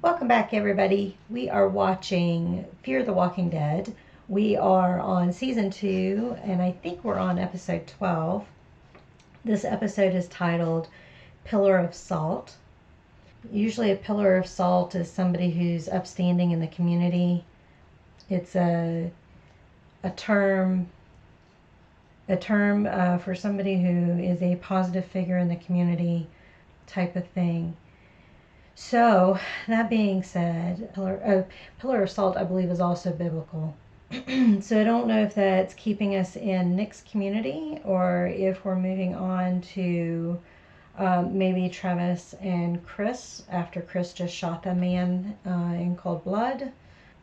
Welcome back, everybody. We are watching Fear the Walking Dead. We are on season 2, and I think we're on episode 12. This episode is titled Pillar of Salt. Usually, a pillar of salt is somebody who's upstanding in the community. It's a term for somebody who is a positive figure in the community type of thing. So, that being said, pillar of salt, I believe, is also biblical. So I don't know if that's keeping us in Nick's community or if we're moving on to maybe Travis and Chris after Chris just shot that man in cold blood.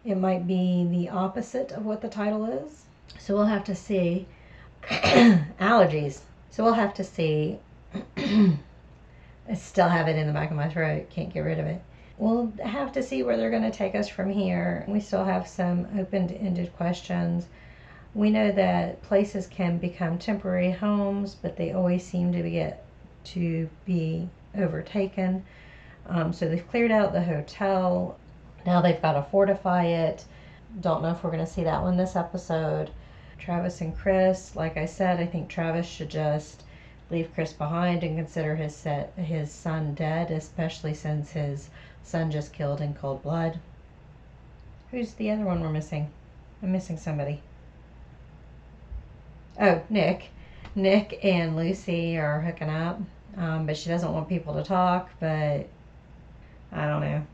It might be the opposite of what the title is. So we'll have to see. Allergies. So we'll have to see. I still have it in the back of my throat. Can't get rid of it. We'll have to see where they're going to take us from here. We still have some open-ended questions. We know that places can become temporary homes, but they always seem to be overtaken. So they've cleared out the hotel. Now they've got to fortify it. Don't know if we're going to see that one this episode. Travis and Chris, like I said, I think Travis should just leave Chris behind and consider his son dead, especially since his son just killed in cold blood. Who's the other one we're missing? I'm missing somebody. Oh, Nick. Nick and Lucy are hooking up, but she doesn't want people to talk, but I don't know.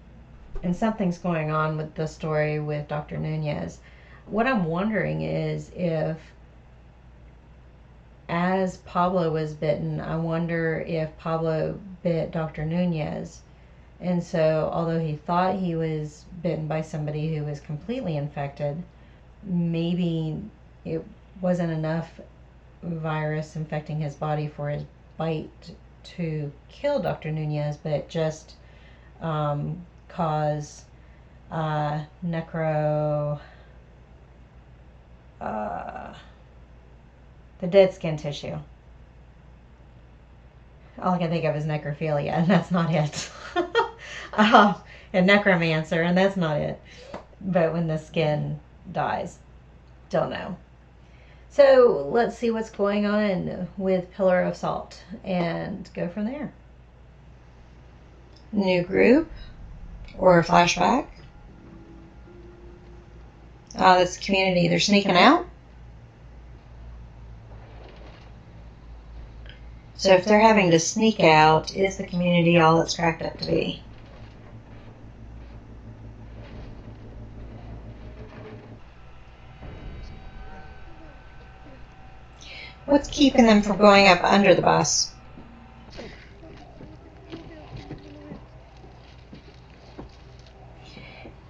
And something's going on with the story with Dr. Nunez. What I'm wondering is if, as Pablo was bitten, I wonder if Pablo bit Dr. Nunez. And so, although he thought he was bitten by somebody who was completely infected, maybe it wasn't enough virus infecting his body for his bite to kill Dr. Nunez, but just cause the dead skin tissue. All I can think of is necrophilia, and that's not it. And necromancer, and that's not it. But when the skin dies, don't know. So let's see what's going on with Pillar of Salt and go from there. New group or a flashback. Oh, that's the community. They're sneaking out. So if they're having to sneak out, is the community all it's cracked up to be? What's keeping them from going up under the bus?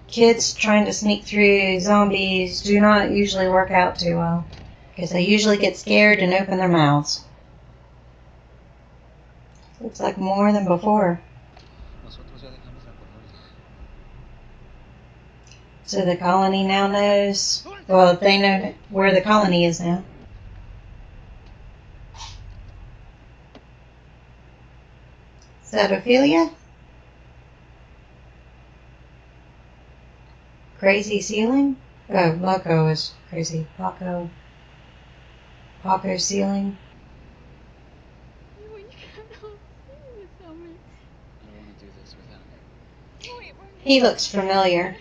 Kids trying to sneak through zombies do not usually work out too well because they usually get scared and open their mouths. Looks like more than before. So the colony now knows, well, they know where the colony is now. Is that Ophelia? Crazy ceiling? Oh, Loco is crazy. Paco ceiling. He looks familiar.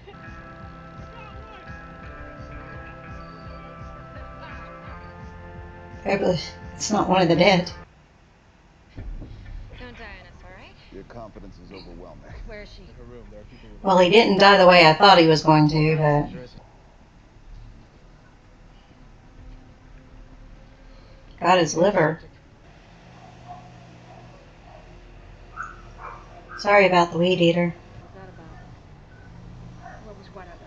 Hopefully it's not one of the dead. Don't die on us, alright? Your confidence is overwhelming. Where is she? Well, he didn't die the way I thought he was going to, but... got his liver. Sorry about the weed eater. What's that about? What was what about?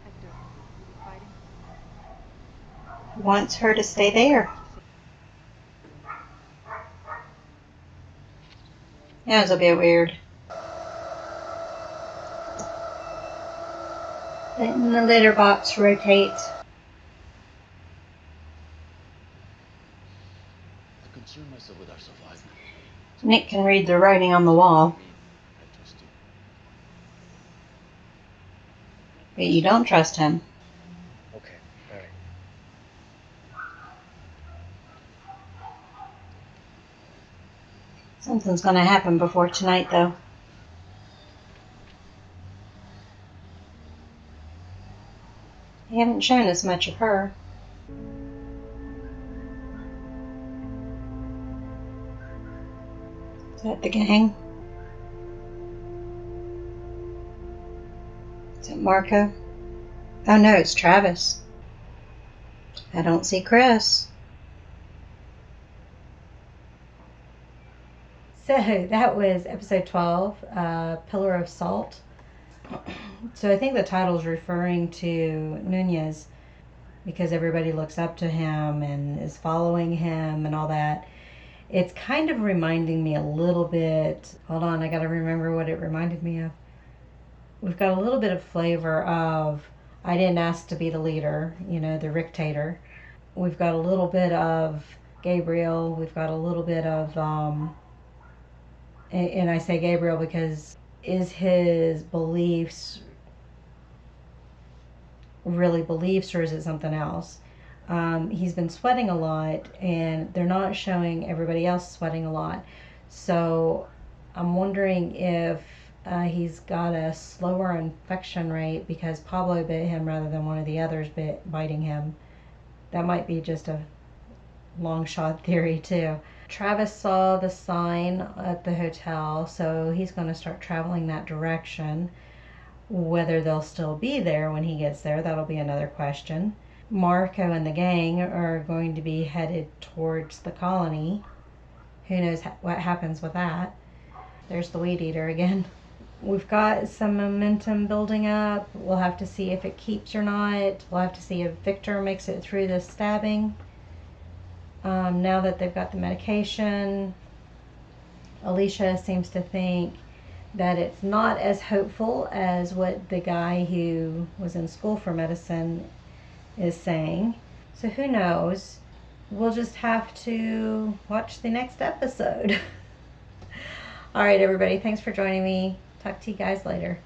Hector, you fighting? Wants her to stay there. That was a bit weird. Letting the litter box rotate. I concern myself with our survival. Nick can read the writing on the wall. I trust you. But you don't trust him. Okay, all right. Something's gonna happen before tonight, though. You haven't shown us much of her. Is that the gang? Is it Marco? Oh no, it's Travis. I don't see Chris. So that was episode 12, Pillar of Salt. So I think the title is referring to Nunez because everybody looks up to him and is following him and all that. It's kind of reminding me a little bit. Hold on, I gotta remember what it reminded me of. We've got a little bit of flavor of I didn't ask to be the leader, the Rictator. We've got a little bit of Gabriel. We've got a little bit of, and I say Gabriel because is his beliefs really beliefs or is it something else? He's been sweating a lot and they're not showing everybody else sweating a lot. So I'm wondering if he's got a slower infection rate because Pablo bit him rather than one of the others biting him. That might be just a long shot theory too. Travis saw the sign at the hotel, so he's going to start traveling that direction. Whether they'll still be there when he gets there, that'll be another question. Marco and the gang are going to be headed towards the colony. Who knows what happens with that? There's the weed eater again. We've got some momentum building up. We'll have to see if it keeps or not. We'll have to see if Victor makes it through this stabbing. Now that they've got the medication, Alicia seems to think that it's not as hopeful as what the guy who was in school for medicine is saying. So who knows? We'll just have to watch the next episode. All right, everybody. Thanks for joining me. Talk to you guys later.